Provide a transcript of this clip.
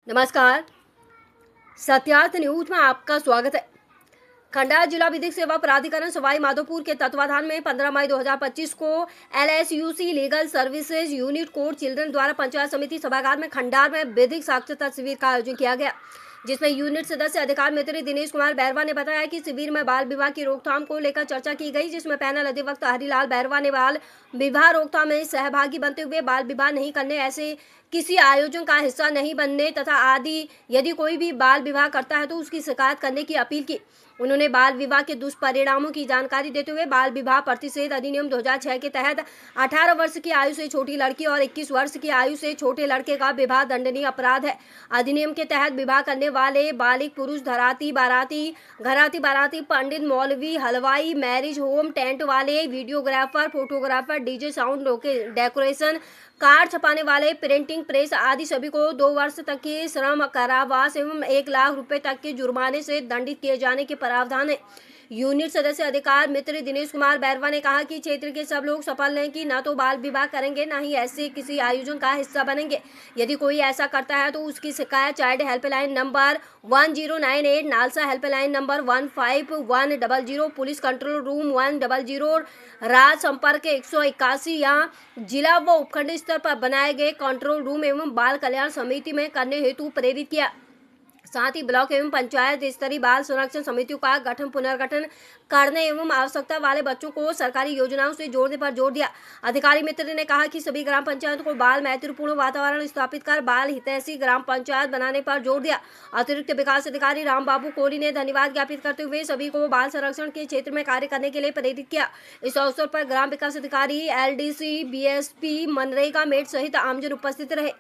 नमस्कार। सत्यार्थ न्यूज में आपका स्वागत है। खंडाला जिला विधिक सेवा प्राधिकरण सवाई माधोपुर के तत्वाधान में 15 मई 2025 को LSUC legal services unit court children द्वारा पंचायत समिति सभागार में खंडार में विधिक साक्षरता शिविर का आयोजन किया गया, जिसमें यूनिट सदस्य अधिकार मित्र दिनेश कुमार बैरवा ने बताया कि शिविर में बाल विवाह की रोकथाम को लेकर चर्चा की गई, जिसमें पैनल अधिवक्त हरिलाल बैरवा ने बाल विवाह रोकथाम में सहभागी बनते हुए बाल विवाह नहीं करने, ऐसे किसी आयोजन का हिस्सा नहीं बनने तथा आदि यदि कोई भी बाल विवाह करता है तो उसकी शिकायत करने की अपील की। उन्होंने बाल विवाह के दुष्परिणामों की जानकारी देते हुए बाल विवाह प्रतिषेध अधिनियम 2006 के तहत 18 वर्ष की आयु से छोटी लड़की और 21 वर्ष की आयु से छोटे लड़के का विवाह दंडनीय अपराध है। अधिनियम के तहत विवाह करने वाले बालिग पुरुष घराती बाराती पंडित मौलवी हलवाई मैरिज होम टेंट वाले videographer photographer DJ sound decoration card छपाने वाले प्रिंटिंग प्रेस आदि सभी को 2 वर्ष तक की श्रम कारावास एवं 1 लाख रुपए तक के जुर्माने से दंडित किए जाने के प्रावधान है। यूनिट सदस्य अधिकार मित्र दिनेश कुमार बैरवा ने कहा कि क्षेत्र के सब लोग सफल हैं कि न तो बाल विवाह करेंगे न ही ऐसे किसी आयोजन का हिस्सा बनेंगे। यदि कोई ऐसा करता है तो उसकी शिकायत child helpline number 1098, NALSA helpline number 15100, police control room 100, राज संपर्क 181 या जिला व उपखंड स्तर पर बनाए गए कंट्रोल रूम एवं बाल कल्याण समिति में करने हेतु प्रेरित किया। साथ ही ब्लॉक एवं पंचायत स्तरीय बाल संरक्षण समितियों का गठन पुनर्गठन करने एवं आवश्यकता वाले बच्चों को सरकारी योजनाओं से जोड़ने पर जोर दिया। अधिकारी मित्र ने कहा कि सभी ग्राम पंचायतों को बाल मैत्रीपूर्ण वातावरण स्थापित कर बाल हितैषी ग्राम पंचायत बनाने पर जोर दिया। अतिरिक्त विकास अधिकारी राम बाबू कोहली ने धन्यवाद ज्ञापित करते हुए सभी को बाल संरक्षण के क्षेत्र में कार्य करने के लिए प्रेरित किया। इस अवसर पर ग्राम विकास अधिकारी LDC, BSP, मनरेगा मेट सहित आमजन उपस्थित रहे।